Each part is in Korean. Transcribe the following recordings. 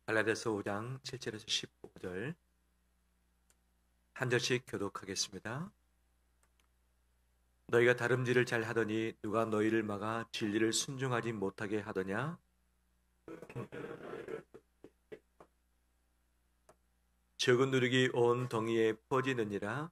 갈라디아서 5장 7절에서 15절 한 절씩 교독하겠습니다. 너희가 다름질을 잘 하더니 누가 너희를 막아 진리를 순종하지 못하게 하더냐? 적은 누룩이 온 덩이에 퍼지느니라.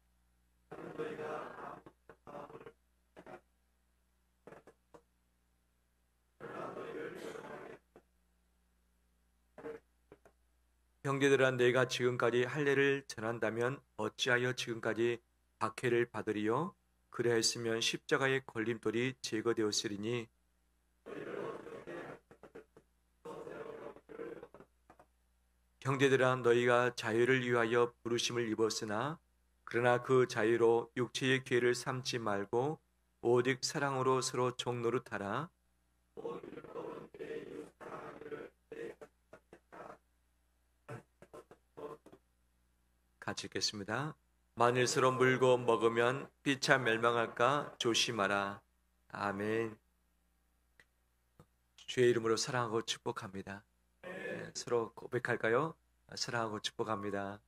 형제들아, 내가 지금까지 할례를 전한다면 어찌하여 지금까지 박해를 받으리요? 그래했으면 십자가의 걸림돌이 제거되었으리니. 형제들아, 너희가 자유를 위하여 부르심을 입었으나 그러나 그 자유로 육체의 기회를 삼지 말고 오직 사랑으로 서로 종노릇하라. 같이 읽겠습니다. 만일 서로 물고 먹으면 피차 멸망할까 조심하라. 아멘. 주의 이름으로 사랑하고 축복합니다. 서로 고백할까요? 사랑하고 축복합니다.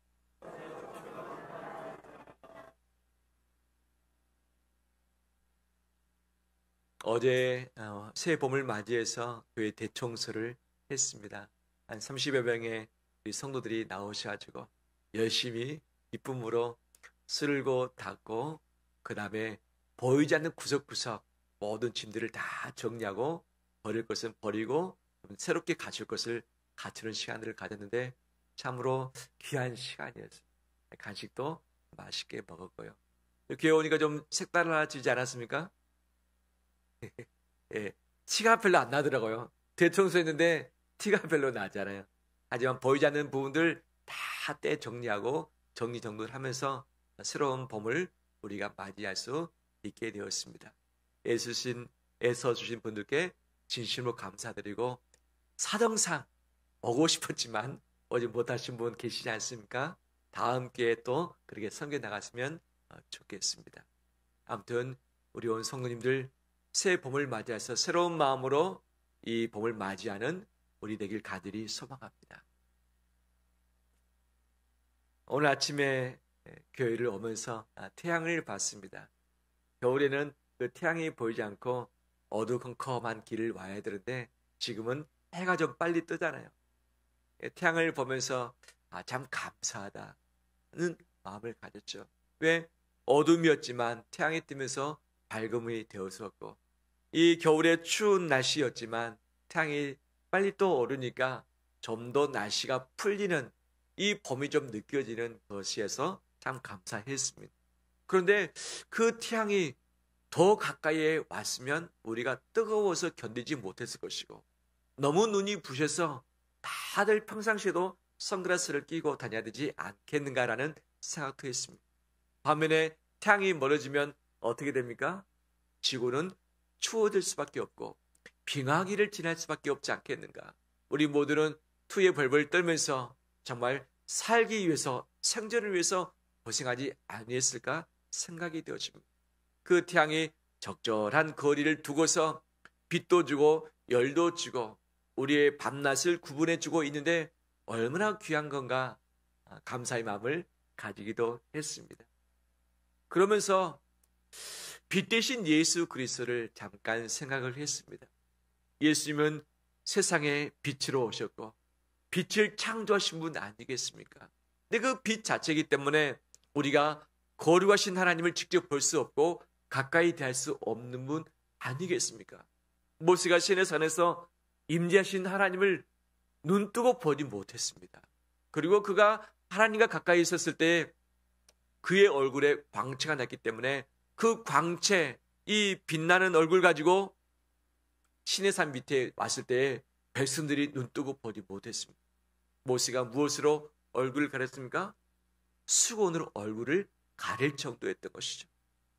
어제 새해 봄을 맞이해서 교회 대청소를 했습니다. 한 30여 명의 우리 성도들이 나오셔가지고 열심히 기쁨으로 쓸고 닦고, 그 다음에 보이지 않는 구석구석 모든 짐들을 다 정리하고 버릴 것은 버리고 새롭게 갖출 것을 갖추는 시간들을 가졌는데 참으로 귀한 시간이었어요. 간식도 맛있게 먹었고요. 교회 오니까 좀 색달라지지 않았습니까? 예, 티가 별로 안 나더라고요. 대청소했는데 티가 별로 나지 않아요. 하지만 보이지 않는 부분들 다 떼 정리하고 정리정돈을 하면서 새로운 봄을 우리가 맞이할 수 있게 되었습니다. 애써주신 분들께 진심으로 감사드리고, 사정상 오고 싶었지만 오지 못하신 분 계시지 않습니까? 다음 기회에 또 그렇게 섬겨 나갔으면 좋겠습니다. 아무튼 우리 온 성도님들 새 봄을 맞이해서 새로운 마음으로 이 봄을 맞이하는 우리 되길 간절히 소망합니다. 오늘 아침에 교회를 오면서 태양을 봤습니다. 겨울에는 그 태양이 보이지 않고 어두컴컴한 길을 와야 되는데 지금은 해가 좀 빨리 뜨잖아요. 태양을 보면서 참 감사하다는 마음을 가졌죠. 왜? 어둠이었지만 태양이 뜨면서 밝음이 되었었고, 이 겨울에 추운 날씨였지만 태양이 빨리 또 오르니까 좀 더 날씨가 풀리는, 이 봄이 좀 느껴지는 것이어서 참 감사했습니다. 그런데 그 태양이 더 가까이에 왔으면 우리가 뜨거워서 견디지 못했을 것이고, 너무 눈이 부셔서 다들 평상시에도 선글라스를 끼고 다녀야 되지 않겠는가라는 생각도 했습니다. 반면에 태양이 멀어지면 어떻게 됩니까? 지구는 추워질 수밖에 없고 빙하기를 지날 수밖에 없지 않겠는가. 우리 모두는 투에 벌벌 떨면서 정말 살기 위해서, 생존을 위해서 고생하지 아니했을까 생각이 되어집니다. 그 태양이 적절한 거리를 두고서 빛도 주고 열도 주고 우리의 밤낮을 구분해 주고 있는데 얼마나 귀한 건가 감사의 마음을 가지기도 했습니다. 그러면서 빛 대신 예수 그리스도를 잠깐 생각을 했습니다. 예수님은 세상에 빛으로 오셨고 빛을 창조하신 분 아니겠습니까? 근데 그 빛 자체이기 때문에 우리가 거룩하신 하나님을 직접 볼 수 없고 가까이 대할 수 없는 분 아니겠습니까? 모세가 시내 산에서 임재하신 하나님을 눈뜨고 보지 못했습니다. 그리고 그가 하나님과 가까이 있었을 때 그의 얼굴에 광채가 났기 때문에 그 광채, 이 빛나는 얼굴 가지고 시내산 밑에 왔을 때 백성들이 눈뜨고 보지 못했습니다. 모세가 무엇으로 얼굴을 가렸습니까? 수건으로 얼굴을 가릴 정도였던 것이죠.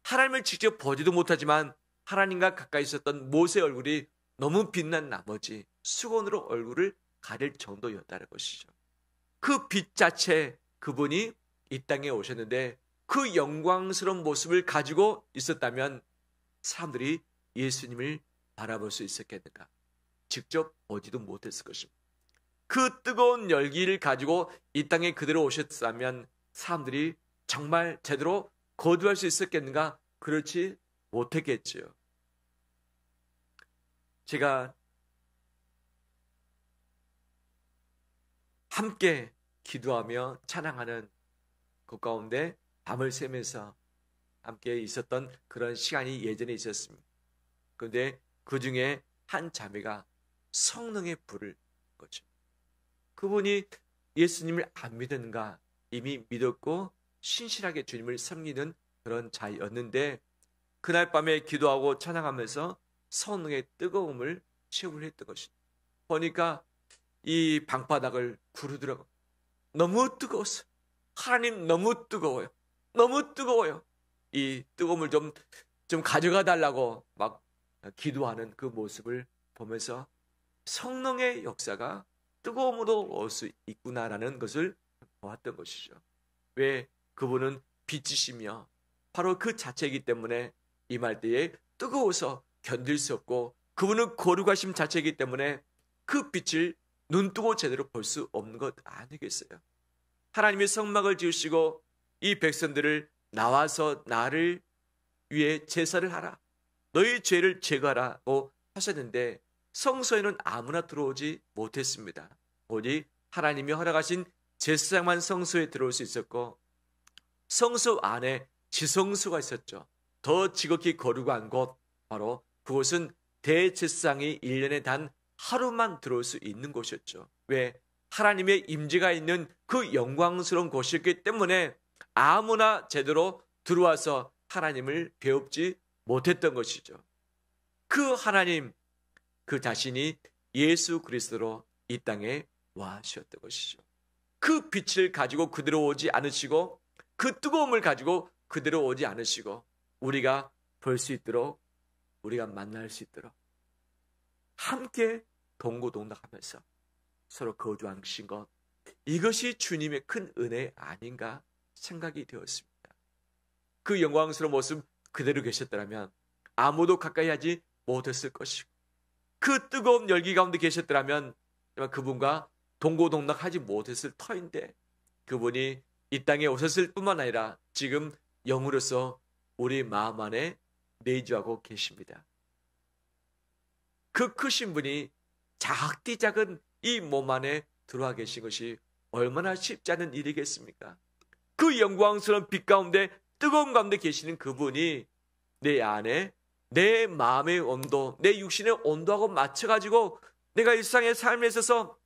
하나님을 직접 보지도 못하지만 하나님과 가까이 있었던 모세의 얼굴이 너무 빛난 나머지 수건으로 얼굴을 가릴 정도였다는 것이죠. 그 빛 자체, 그분이 이 땅에 오셨는데 그 영광스러운 모습을 가지고 있었다면 사람들이 예수님을 바라볼 수 있었겠는가? 직접 보지도 못했을 것입니다. 그 뜨거운 열기를 가지고 이 땅에 그대로 오셨다면 사람들이 정말 제대로 거두할 수 있었겠는가? 그렇지 못했겠지요. 제가 함께 기도하며 찬양하는 그 가운데 밤을 새면서 함께 있었던 그런 시간이 예전에 있었습니다. 그런데 그 중에 한 자매가 성령의 불을 거죠. 그분이 예수님을 안 믿었는가? 이미 믿었고 신실하게 주님을 섬기는 그런 자였는데 그날 밤에 기도하고 찬양하면서 성령의 뜨거움을 체험을 했던 것입니다. 보니까 이 방바닥을 구르더라고. 너무 뜨거웠어요. 하나님 너무 뜨거워요. 너무 뜨거워요. 이 뜨거움을 좀 가져가 달라고 막 기도하는 그 모습을 보면서 성령의 역사가 뜨거움으로 올 수 있구나라는 것을 보았던 것이죠. 왜? 그분은 빛이시며 바로 그 자체이기 때문에 임할 때에 뜨거워서 견딜 수 없고 그분은 거룩하심 자체이기 때문에 그 빛을 눈뜨고 제대로 볼 수 없는 것 아니겠어요? 하나님이 성막을 지으시고 이 백성들을 나와서 나를 위해 제사를 하라. 너희 죄를 제거하라고 하셨는데 성소에는 아무나 들어오지 못했습니다. 오직 하나님이 허락하신 제사장만 성소에 들어올 수 있었고 성소 안에 지성소가 있었죠. 더 지극히 거룩한 곳, 바로 그곳은 대제사장이 1년에 단 하루만 들어올 수 있는 곳이었죠. 왜? 하나님의 임재가 있는 그 영광스러운 곳이었기 때문에 아무나 제대로 들어와서 하나님을 배웁지 못했던 것이죠. 그 하나님, 그 자신이 예수 그리스도로 이 땅에 와 주셨던 것이죠. 그 빛을 가지고 그대로 오지 않으시고 그 뜨거움을 가지고 그대로 오지 않으시고 우리가 볼 수 있도록, 우리가 만날 수 있도록 함께 동고동락하면서 서로 거주하신 것, 이것이 주님의 큰 은혜 아닌가 생각이 되었습니다. 그 영광스러운 모습 그대로 계셨더라면 아무도 가까이 하지 못했을 것이고 그 뜨거운 열기 가운데 계셨더라면 그분과 동고동락하지 못했을 터인데 그분이 이 땅에 오셨을 뿐만 아니라 지금 영으로서 우리 마음 안에 내주하고 계십니다. 그 크신 분이 작디 작은 이 몸 안에 들어와 계신 것이 얼마나 쉽지 않은 일이겠습니까? 그 영광스러운 빛 가운데 뜨거운 가운데 계시는 그분이 내 안에 내 마음의 온도, 내 육신의 온도하고 맞춰가지고 내가 일상의 삶에 있어서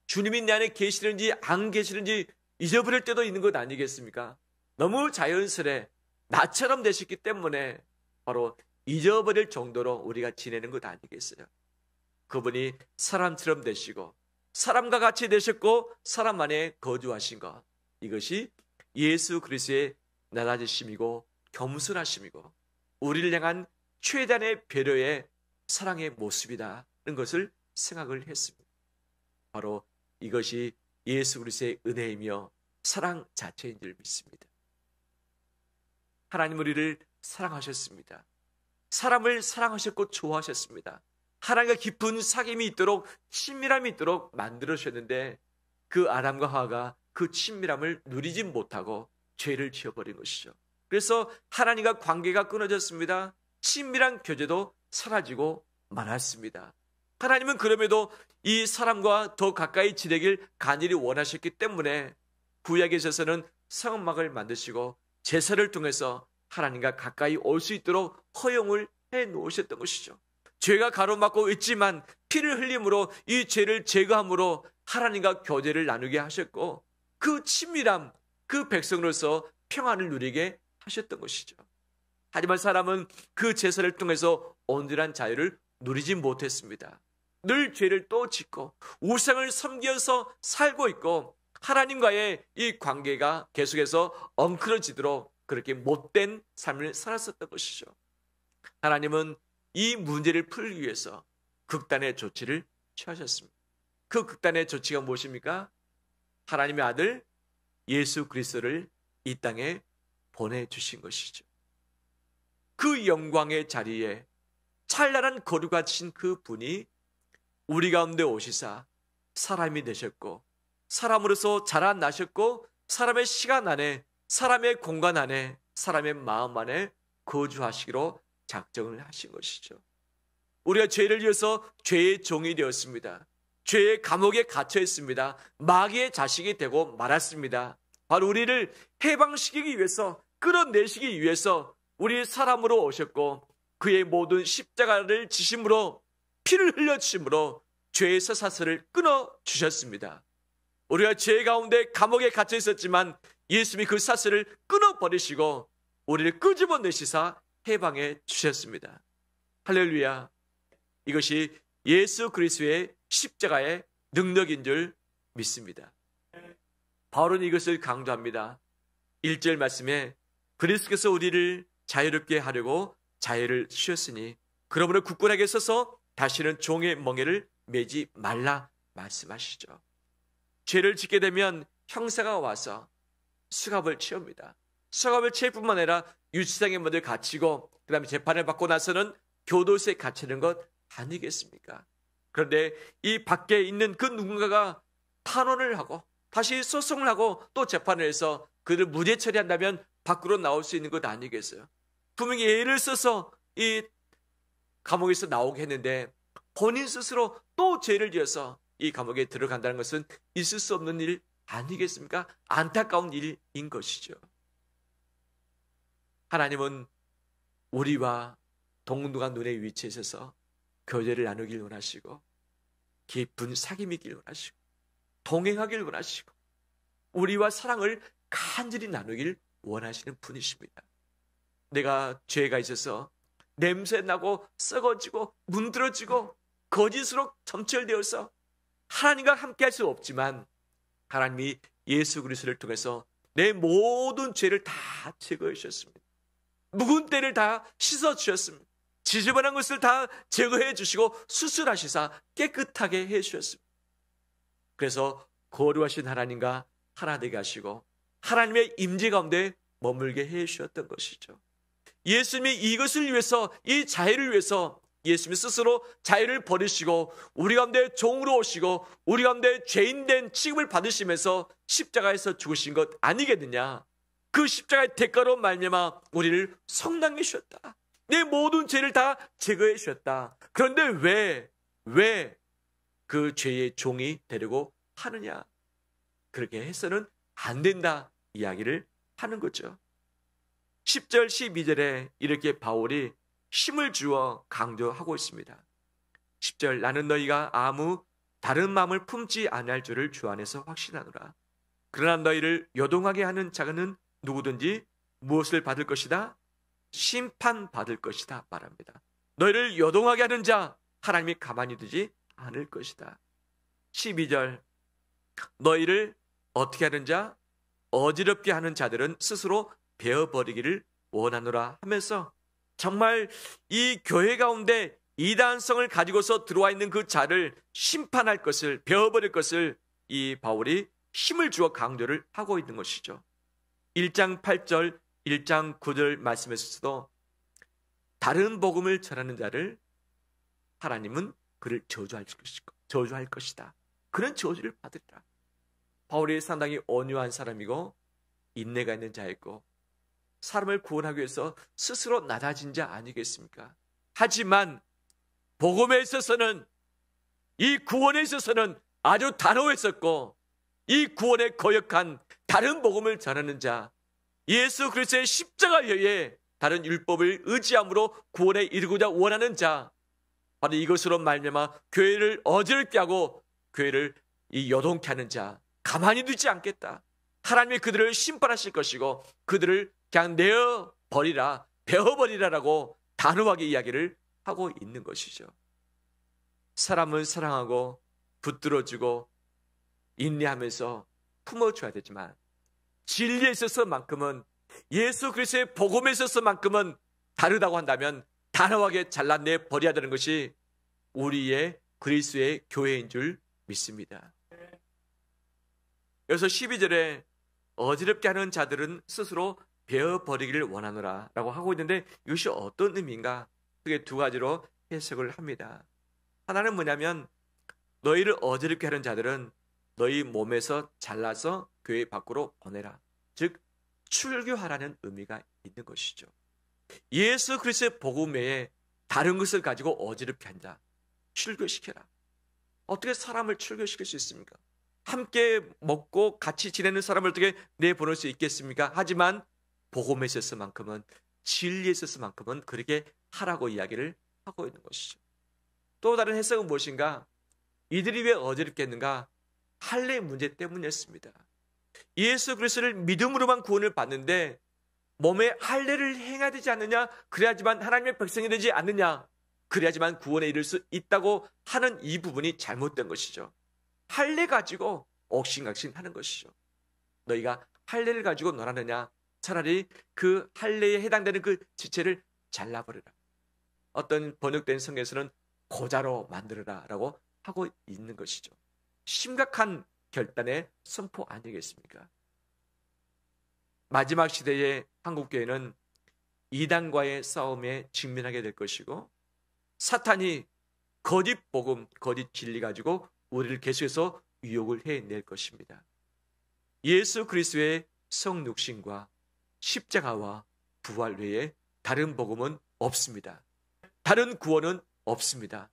주님이 내 안에 계시는지 안 계시는지 잊어버릴 때도 있는 것 아니겠습니까? 너무 자연스레 나처럼 되셨기 때문에 바로 잊어버릴 정도로 우리가 지내는 것 아니겠어요? 그분이 사람처럼 되시고 사람과 같이 되셨고 사람 안에 거주하신 것, 이것이 예수 그리스도의 낮아지심이고 겸손하심이고 우리를 향한 최단의 배려의 사랑의 모습이라는 것을 생각을 했습니다. 바로 이것이 예수 그리스도의 은혜이며 사랑 자체인 줄 믿습니다. 하나님 우리를 사랑하셨습니다. 사람을 사랑하셨고 좋아하셨습니다. 하나님과 깊은 사귐이 있도록 친밀함이 있도록 만들어주셨는데 그 아담과 하와가 그 친밀함을 누리지 못하고 죄를 지어버린 것이죠. 그래서 하나님과 관계가 끊어졌습니다. 친밀한 교제도 사라지고 말았습니다. 하나님은 그럼에도 이 사람과 더 가까이 지내길 간절히 원하셨기 때문에 구약에 있어서는 성막을 만드시고 제사를 통해서 하나님과 가까이 올 수 있도록 허용을 해 놓으셨던 것이죠. 죄가 가로막고 있지만 피를 흘림으로 이 죄를 제거함으로 하나님과 교제를 나누게 하셨고 그 친밀함, 그 백성으로서 평안을 누리게 하셨던 것이죠. 하지만 사람은 그 제사를 통해서 온전한 자유를 누리지 못했습니다. 늘 죄를 또 짓고 우상을 섬겨서 살고 있고 하나님과의 이 관계가 계속해서 엉클어지도록 그렇게 못된 삶을 살았었던 것이죠. 하나님은 이 문제를 풀기 위해서 극단의 조치를 취하셨습니다. 그 극단의 조치가 무엇입니까? 하나님의 아들 예수 그리스도를 이 땅에 보내주신 것이죠. 그 영광의 자리에 찬란한 거룩하신 그 분이 우리 가운데 오시사 사람이 되셨고 사람으로서 자라나셨고 사람의 시간 안에 사람의 공간 안에 사람의 마음 안에 거주하시기로 작정을 하신 것이죠. 우리가 죄를 지어서 죄의 종이 되었습니다. 죄의 감옥에 갇혀 있습니다. 마귀의 자식이 되고 말았습니다. 바로 우리를 해방시키기 위해서 끌어내시기 위해서 우리 사람으로 오셨고 그의 모든 십자가를 지심으로 피를 흘려주심으로 죄에서 사슬을 끊어주셨습니다. 우리가 죄 가운데 감옥에 갇혀 있었지만 예수님이 그 사슬을 끊어버리시고 우리를 끄집어내시사 해방해 주셨습니다. 할렐루야. 이것이 예수 그리스도의 십자가의 능력인 줄 믿습니다. 바울은 이것을 강조합니다. 1절 말씀에 그리스도께서 우리를 자유롭게 하려고 자유를 주셨으니 그러므로 굳건하게 서서 다시는 종의 멍에를 매지 말라 말씀하시죠. 죄를 짓게 되면 형사가 와서 수갑을 채웁니다. 수갑을 채울 뿐만 아니라 유치장에 먼저 갇히고 그 다음에 재판을 받고 나서는 교도소에 갇히는 것 아니겠습니까? 그런데 이 밖에 있는 그 누군가가 탄원을 하고 다시 소송을 하고 또 재판을 해서 그를 무죄 처리한다면 밖으로 나올 수 있는 것 아니겠어요? 분명히 애를 써서 이 감옥에서 나오게 했는데 본인 스스로 또 죄를 지어서 이 감옥에 들어간다는 것은 있을 수 없는 일 아니겠습니까? 안타까운 일인 것이죠. 하나님은 우리와 동등한 눈의 위치에 있어서 교제를 나누길 원하시고 깊은 사귐이길 원하시고 동행하길 원하시고 우리와 사랑을 간절히 나누길 원하시는 분이십니다. 내가 죄가 있어서 냄새나고 썩어지고 문드러지고 거짓으로 점철되어서 하나님과 함께할 수 없지만 하나님이 예수 그리스도를 통해서 내 모든 죄를 다 제거해 주셨습니다. 묵은 때를 다 씻어 주셨습니다. 지저분한 것을 다 제거해 주시고 수술하시사 깨끗하게 해 주셨습니다. 그래서 거룩하신 하나님과 하나 되게 하시고 하나님의 임재 가운데 머물게 해 주셨던 것이죠. 예수님이 이것을 위해서 이 자유를 위해서 예수님이 스스로 자유를 버리시고 우리 가운데 종으로 오시고 우리 가운데 죄인된 취급을 받으시면서 십자가에서 죽으신 것 아니겠느냐. 그 십자가의 대가로 말미암아 우리를 성당해 주셨다. 내 모든 죄를 다 제거해 주셨다. 그런데 왜 그 죄의 종이 되려고 하느냐. 그렇게 해서는 안 된다 이야기를 하는 거죠. 10절 12절에 이렇게 바울이 힘을 주어 강조하고 있습니다. 10절 나는 너희가 아무 다른 마음을 품지 아니할 줄을 주 안에서 확신하노라. 그러나 너희를 요동하게 하는 자는 누구든지 무엇을 받을 것이다? 심판받을 것이다 말합니다. 너희를 요동하게 하는 자 하나님이 가만히 두지 않을 것이다. 12절 너희를 어떻게 하는 자? 어지럽게 하는 자들은 스스로 베어버리기를 원하노라 하면서 정말 이 교회 가운데 이단성을 가지고서 들어와 있는 그 자를 심판할 것을 베어버릴 것을 이 바울이 힘을 주어 강조를 하고 있는 것이죠. 1장 8절 1장 9절 말씀에서도 다른 복음을 전하는 자를 하나님은 그를 저주할 것이다. 그런 저주를 받으리라. 바울이 상당히 온유한 사람이고 인내가 있는 자였고 사람을 구원하기 위해서 스스로 낮아진 자 아니겠습니까? 하지만 복음에 있어서는 이 구원에 있어서는 아주 단호했었고 이 구원에 거역한 다른 복음을 전하는 자 예수 그리스도의 십자가 외에 다른 율법을 의지함으로 구원에 이르고자 원하는 자 바로 이것으로 말미암아 교회를 어지럽게 하고 교회를 요동케 하는 자 가만히 두지 않겠다. 하나님이 그들을 심판하실 것이고 그들을 그냥 내어버리라 베어버리라라고 단호하게 이야기를 하고 있는 것이죠. 사람을 사랑하고 붙들어주고 인내하면서 품어줘야 되지만 진리에 있어서만큼은 예수 그리스도의 복음에 있어서만큼은 다르다고 한다면 단호하게 잘라내 버려야 되는 것이 우리의 그리스도의 교회인 줄 믿습니다. 여기서 12절에 어지럽게 하는 자들은 스스로 베어버리기를 원하노라 라고 하고 있는데 이것이 어떤 의미인가? 크게 두 가지로 해석을 합니다. 하나는 뭐냐면 너희를 어지럽게 하는 자들은 너희 몸에서 잘라서 교회 밖으로 보내라. 즉 출교하라는 의미가 있는 것이죠. 예수 그리스도의 복음 외에 다른 것을 가지고 어지럽게 한다. 출교시켜라. 어떻게 사람을 출교시킬 수 있습니까? 함께 먹고 같이 지내는 사람을 어떻게 내보낼 수 있겠습니까? 하지만 복음에 있어서만큼은, 진리에 있어서만큼은 그렇게 하라고 이야기를 하고 있는 것이죠. 또 다른 해석은 무엇인가? 이들이 왜 어지럽게 했는가? 할례 문제 때문이었습니다. 예수 그리스도를 믿음으로만 구원을 받는데 몸에 할례를 행해야 되지 않느냐? 그래야지만 하나님의 백성이 되지 않느냐? 그래야지만 구원에 이를 수 있다고 하는 이 부분이 잘못된 것이죠. 할례 가지고 옥신각신 하는 것이죠. 너희가 할례를 가지고 놀았느냐? 차라리 그 할례에 해당되는 그 지체를 잘라버려라. 어떤 번역된 성경에서는 고자로 만들어라 라고 하고 있는 것이죠. 심각한 결단의 선포 아니겠습니까? 마지막 시대의 한국교회는 이단과의 싸움에 직면하게 될 것이고, 사탄이 거짓 복음, 거짓 진리 가지고 우리를 계속해서 유혹을 해낼 것입니다. 예수 그리스도의 성육신과 십자가와 부활 외에 다른 복음은 없습니다. 다른 구원은 없습니다.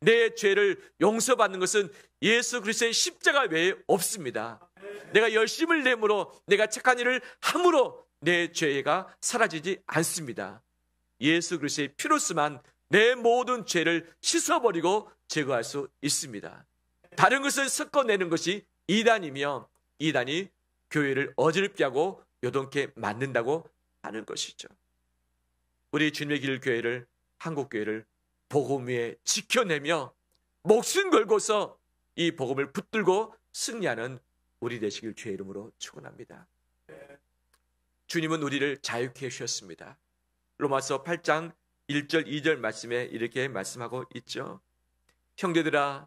내 죄를 용서받는 것은 예수 그리스도의 십자가 외에 없습니다. 내가 열심을 내므로, 내가 착한 일을 함으로 내 죄가 사라지지 않습니다. 예수 그리스도의 피로서만 내 모든 죄를 씻어버리고 제거할 수 있습니다. 다른 것을 섞어내는 것이 이단이며, 이단이 교회를 어지럽게 하고 요동케 만든다고 하는 것이죠. 우리 주님의 길 교회를, 한국교회를 복음 위에 지켜내며 목숨 걸고서 이 복음을 붙들고 승리하는 우리 되시길 주의 이름으로 축원합니다. 주님은 우리를 자유케 해주셨습니다. 로마서 8장 1절 2절 말씀에 이렇게 말씀하고 있죠. 형제들아,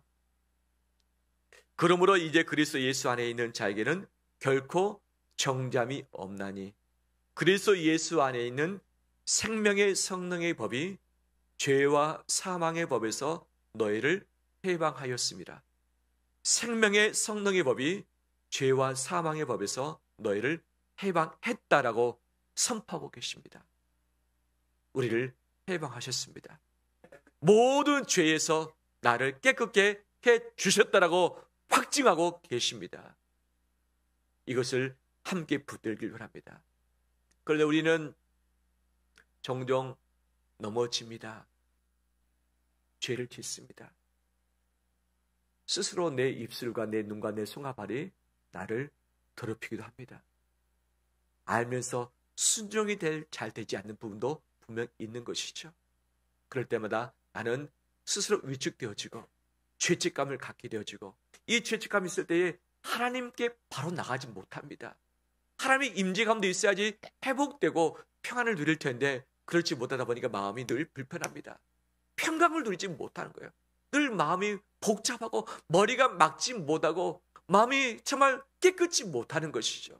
그러므로 이제 그리스도 예수 안에 있는 자에게는 결코 정잠이 없나니 그리스도 예수 안에 있는 생명의 성령의 법이 죄와 사망의 법에서 너희를 해방하였습니다. 생명의 성령의 법이 죄와 사망의 법에서 너희를 해방했다라고 선포하고 계십니다. 우리를 해방하셨습니다. 모든 죄에서 나를 깨끗게 해주셨다라고 확증하고 계십니다. 이것을 함께 붙들길 바랍니다. 그런데 우리는 종종 넘어집니다. 죄를 짓습니다. 스스로 내 입술과 내 눈과 내 송아발이 나를 더럽히기도 합니다. 알면서 순종이 잘 되지 않는 부분도 분명 있는 것이죠. 그럴 때마다 나는 스스로 위축되어지고 죄책감을 갖게 되어지고, 이 죄책감이 있을 때에 하나님께 바로 나가지 못합니다. 하나님의 임재 가운데 있어야지 회복되고 평안을 누릴 텐데 그렇지 못하다 보니까 마음이 늘 불편합니다. 평강을 누리지 못하는 거예요. 늘 마음이 복잡하고 머리가 막지 못하고 마음이 정말 깨끗이 못하는 것이죠.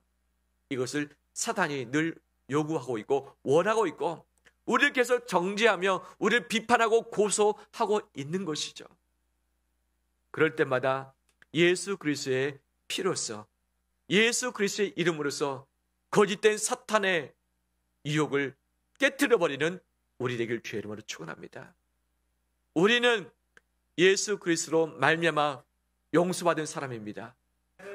이것을 사탄이 늘 요구하고 있고 원하고 있고 우리를 계속 정죄하며 우리를 비판하고 고소하고 있는 것이죠. 그럴 때마다 예수 그리스도의 피로서, 예수 그리스도의 이름으로서 거짓된 사탄의 유혹을 깨트려버리는 우리 되길 주의 이름으로 축원합니다. 우리는 예수 그리스도로 말미암아 용서받은 사람입니다.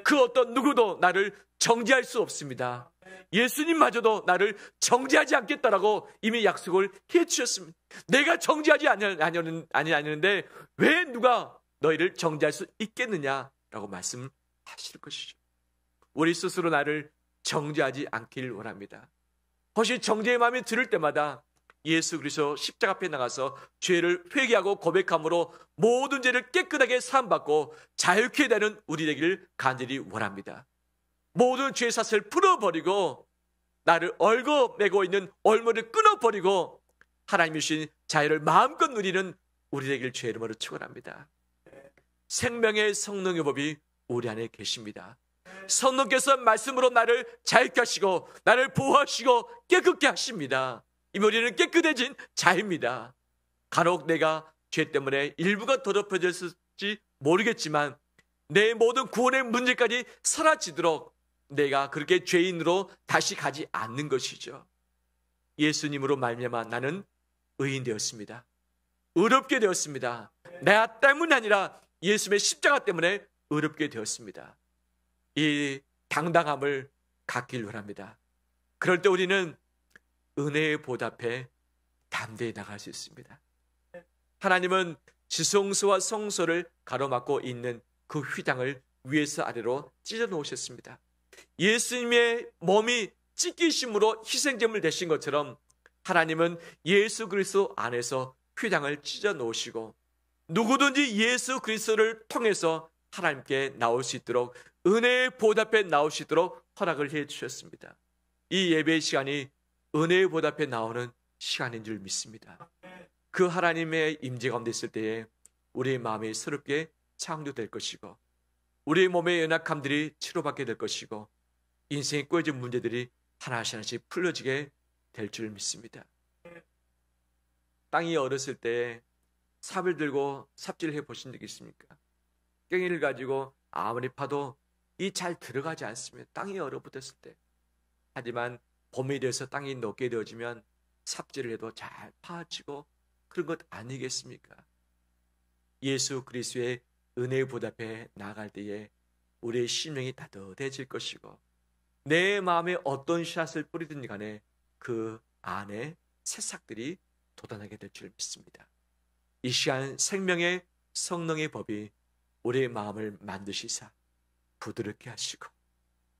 그 어떤 누구도 나를 정죄할 수 없습니다. 예수님마저도 나를 정죄하지 않겠다라고 이미 약속을 해주셨습니다. 내가 정죄하지 아니하는데 왜 누가 너희를 정죄할 수 있겠느냐라고 말씀하실 것이죠. 우리 스스로 나를 정죄하지 않기를 원합니다. 혹시 정죄의 마음이 들을 때마다 예수 그리스도 십자가 앞에 나가서 죄를 회개하고 고백함으로 모든 죄를 깨끗하게 사함받고 자유케 되는 우리 되기를 간절히 원합니다. 모든 죄 사슬을 풀어버리고 나를 얽어매고 있는 올무를 끊어버리고 하나님이 주신 자유를 마음껏 누리는 우리 되기를 주의 이름으로 축원합니다. 생명의 성령의 법이 우리 안에 계십니다. 성령께서 말씀으로 나를 자유케 하시고 나를 보호하시고 깨끗게 하십니다. 이 우리는 깨끗해진 자입니다. 간혹 내가 죄 때문에 일부가 더럽혀졌을지 모르겠지만 내 모든 구원의 문제까지 사라지도록 내가 그렇게 죄인으로 다시 가지 않는 것이죠. 예수님으로 말미암아 나는 의인 되었습니다. 의롭게 되었습니다. 나 때문이 아니라 예수님의 십자가 때문에 의롭게 되었습니다. 이 당당함을 갖길 원합니다. 그럴 때 우리는 은혜의 보답에 담대히 나갈 수 있습니다. 하나님은 지성소와 성소를 가로막고 있는 그 휘장을 위에서 아래로 찢어 놓으셨습니다. 예수님의 몸이 찢기심으로 희생제물 되신 것처럼 하나님은 예수 그리스도 안에서 휘장을 찢어 놓으시고 누구든지 예수 그리스도를 통해서 하나님께 나올 수 있도록 은혜의 보답에 나올 수 있도록 허락을 해 주셨습니다. 이 예배의 시간이 은혜의 보답에 나오는 시간인 줄 믿습니다. 그 하나님의 임재 가운데 있을 때에 우리의 마음이 새롭게 창조될 것이고 우리의 몸의 연약함들이 치료받게 될 것이고 인생에 꼬여진 문제들이 하나씩 풀려지게 될 줄 믿습니다. 땅이 얼었을 때 삽을 들고 삽질해 보신 적 있습니까? 깽이를 가지고 아무리 파도 이 잘 들어가지 않습니다. 땅이 얼어붙었을 때. 하지만 봄이 되어서 땅이 녹게 되어지면 삽질을 해도 잘 파지고 그런 것 아니겠습니까? 예수 그리스도의 은혜의 보답에 나아갈 때에 우리의 심령이 따뜻해질 것이고 내 마음에 어떤 씨앗을 뿌리든지 간에 그 안에 새싹들이 돋아나게 될 줄 믿습니다. 이 시간 생명의 성령의 법이 우리의 마음을 만드시사 부드럽게 하시고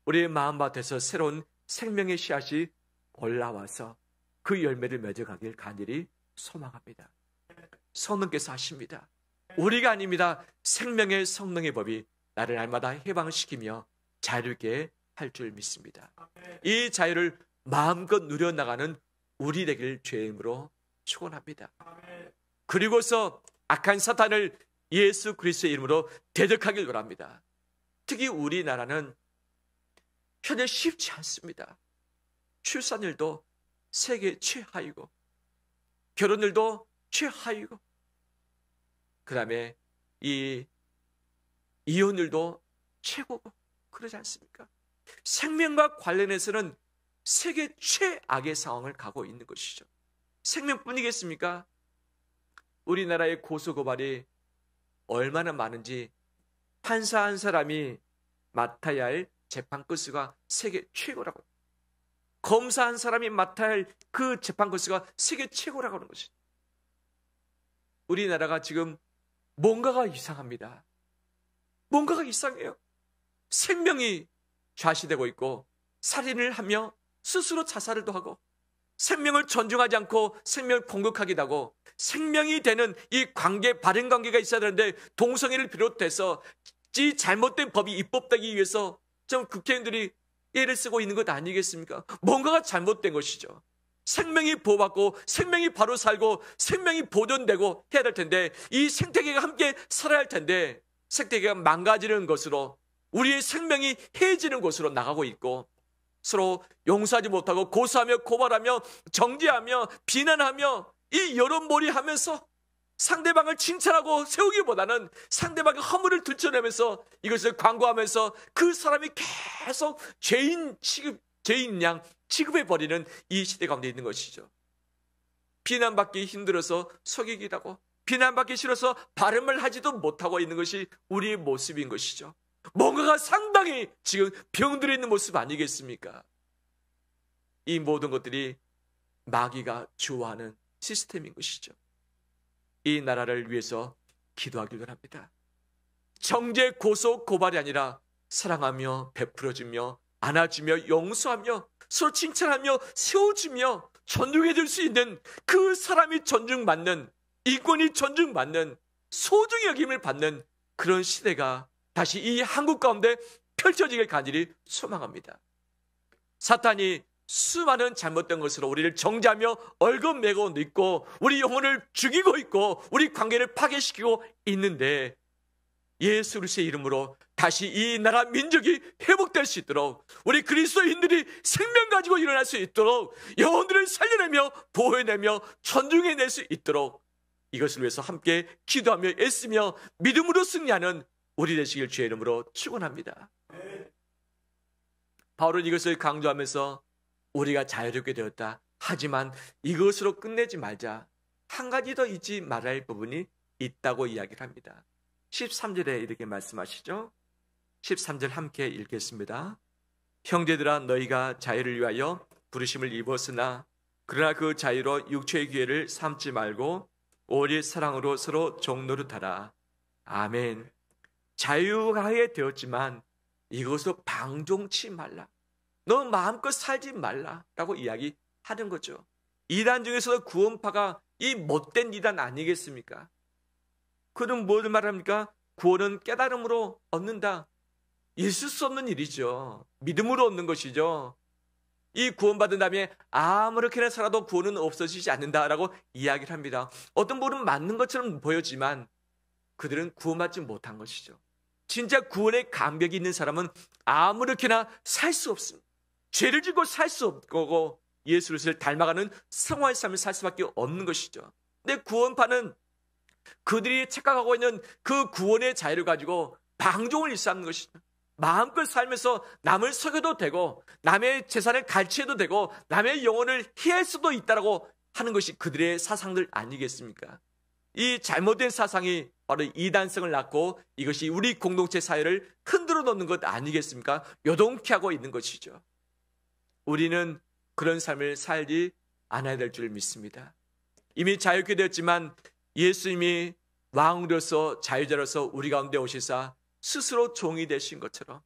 우리의 마음밭에서 새로운 생명의 씨앗이 올라와서 그 열매를 맺어가길 간절히 소망합니다. 성령께서 하십니다. 우리가 아닙니다. 생명의 성령의 법이 나를 날마다 해방시키며 자유롭게 할 줄 믿습니다. 이 자유를 마음껏 누려나가는 우리 되길 주의 이름으로 축원합니다. 그리고서 악한 사탄을 예수 그리스도의 이름으로 대적하길 원합니다. 특히 우리나라는 현재 쉽지 않습니다. 출산율도 세계 최하이고 결혼율도 최하이고 그 다음에 이 이혼율도 최고고 그러지 않습니까? 생명과 관련해서는 세계 최악의 상황을 가고 있는 것이죠. 생명뿐이겠습니까? 우리나라의 고소고발이 얼마나 많은지 판사 한 사람이 맡아야 할 재판 건수가 세계 최고라고, 검사 한 사람이 맡아야 할 그 재판 건수가 세계 최고라고 하는 것이죠. 우리나라가 지금 뭔가가 이상합니다. 뭔가가 이상해요. 생명이 좌시되고 있고 살인을 하며 스스로 자살도 하고 생명을 존중하지 않고 생명을 공격하기도 하고 생명이 되는 이 관계, 바른 관계가 있어야 되는데 동성애를 비롯해서 이 잘못된 법이 입법되기 위해서 좀 국회의원들이 애를 쓰고 있는 것 아니겠습니까? 뭔가가 잘못된 것이죠. 생명이 보호받고 생명이 바로 살고 생명이 보존되고 해야 될 텐데 이 생태계가 함께 살아야 할 텐데 생태계가 망가지는 것으로 우리의 생명이 해지는 곳으로 나가고 있고 서로 용서하지 못하고 고소하며 고발하며 정죄하며 비난하며 이 여론몰이하면서 상대방을 칭찬하고 세우기보다는 상대방의 허물을 들춰내면서 이것을 광고하면서 그 사람이 계속 죄인 양 취급해버리는 이 시대 가운데 있는 것이죠. 비난받기 힘들어서 속이기도 하고 비난받기 싫어서 발음을 하지도 못하고 있는 것이 우리의 모습인 것이죠. 뭔가가 상당히 지금 병들어 있는 모습 아니겠습니까? 이 모든 것들이 마귀가 좋아하는 시스템인 것이죠. 이 나라를 위해서 기도하기를 합니다. 정죄, 고소, 고발이 아니라 사랑하며 베풀어주며 안아주며 용서하며 서로 칭찬하며 세워주며 존중해 줄 수 있는 그 사람이 존중받는, 인권이 존중받는, 소중히 여김을 받는 그런 시대가 다시 이 한국 가운데 펼쳐지길 간절히 소망합니다. 사탄이 수많은 잘못된 것으로 우리를 정죄하며 얼건매고 있고 우리 영혼을 죽이고 있고 우리 관계를 파괴시키고 있는데 예수 그리스도의 이름으로 다시 이 나라 민족이 회복될 수 있도록 우리 그리스도인들이 생명 가지고 일어날 수 있도록 영혼들을 살려내며 보호해내며 존중해낼 수 있도록 이것을 위해서 함께 기도하며 애쓰며 믿음으로 승리하는 우리 되시길 주의 이름으로 축원합니다. 바울은 이것을 강조하면서 우리가 자유롭게 되었다. 하지만 이것으로 끝내지 말자. 한 가지 더 잊지 말아야 할 부분이 있다고 이야기를 합니다. 13절에 이렇게 말씀하시죠. 13절 함께 읽겠습니다. 형제들아 너희가 자유를 위하여 부르심을 입었으나 그러나 그 자유로 육체의 기회를 삼지 말고 오직 사랑으로 서로 종노릇하라. 아멘. 자유하게 되었지만 이것으로 방종치 말라. 너 마음껏 살지 말라라고 이야기하는 거죠. 이단 중에서도 구원파가 이 못된 이단 아니겠습니까? 그는 뭘 말합니까? 구원은 깨달음으로 얻는다. 있을 수 없는 일이죠. 믿음으로 얻는 것이죠. 이 구원받은 다음에 아무렇게나 살아도 구원은 없어지지 않는다라고 이야기를 합니다. 어떤 분은 맞는 것처럼 보여지만 그들은 구원받지 못한 것이죠. 진짜 구원의 감격이 있는 사람은 아무렇게나 살 수 없습니다. 죄를 짓고 살 수 없고 예수를 닮아가는 성화의 삶을 살 수밖에 없는 것이죠. 근데 구원파는 그들이 착각하고 있는 그 구원의 자유를 가지고 방종을 일삼는 것이죠. 마음껏 살면서 남을 속여도 되고 남의 재산을 갈취해도 되고 남의 영혼을 해할 수도 있다라고 하는 것이 그들의 사상들 아니겠습니까? 이 잘못된 사상이 바로 이단성을 낳고 이것이 우리 공동체 사회를 흔들어 놓는 것 아니겠습니까? 요동케 하고 있는 것이죠. 우리는 그런 삶을 살지 않아야 될 줄 믿습니다. 이미 자유롭게 되었지만 예수님이 왕으로서 자유자로서 우리 가운데 오시사 스스로 종이 되신 것처럼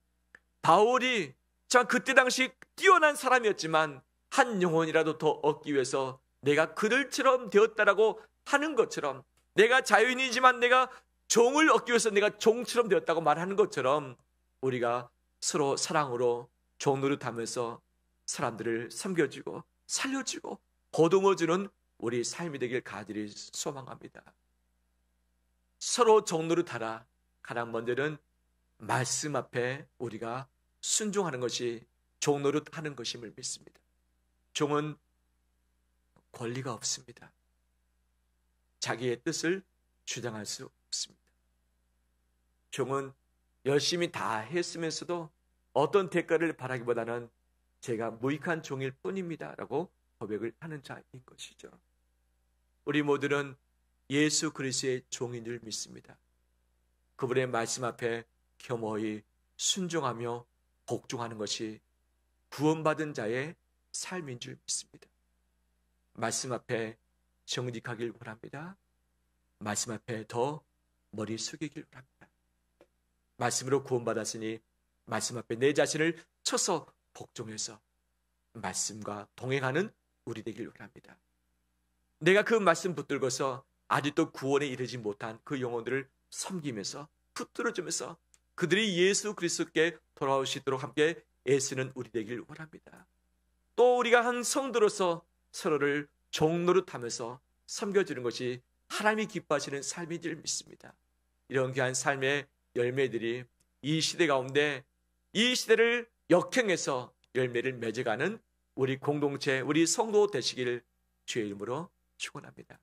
바울이 참 그때 당시 뛰어난 사람이었지만 한 영혼이라도 더 얻기 위해서 내가 그들처럼 되었다라고 하는 것처럼 내가 자유인이지만 내가 종을 얻기 위해서 내가 종처럼 되었다고 말하는 것처럼 우리가 서로 사랑으로 종노릇하면서 사람들을 섬겨주고 살려주고 보듬어주는 우리 삶이 되길 간절히 소망합니다. 서로 종노릇하라. 가장 먼저는 말씀 앞에 우리가 순종하는 것이 종노릇하는 것임을 믿습니다. 종은 권리가 없습니다. 자기의 뜻을 주장할 수 없습니다. 종은 열심히 다 했으면서도 어떤 대가를 바라기보다는 제가 무익한 종일 뿐입니다 라고 고백을 하는 자인 것이죠. 우리 모두는 예수 그리스도의 종인 줄 믿습니다. 그분의 말씀 앞에 겸허히 순종하며 복종하는 것이 구원받은 자의 삶인 줄 믿습니다. 말씀 앞에 정직하길 원합니다. 말씀 앞에 더 머리 숙이길 원합니다. 말씀으로 구원받았으니 말씀 앞에 내 자신을 쳐서 복종해서 말씀과 동행하는 우리 되길 원합니다. 내가 그 말씀 붙들고서 아직도 구원에 이르지 못한 그 영혼들을 섬기면서 붙들어주면서 그들이 예수 그리스도께 돌아오시도록 함께 애쓰는 우리 되길 원합니다. 또 우리가 한 성도로서 서로를 종노릇하면서 섬겨주는 것이 하나님이 기뻐하시는 삶인 줄 믿습니다. 이런 귀한 삶의 열매들이 이 시대 가운데 이 시대를 역행해서 열매를 맺어가는 우리 공동체, 우리 성도 되시길 주의 이름으로 축원합니다.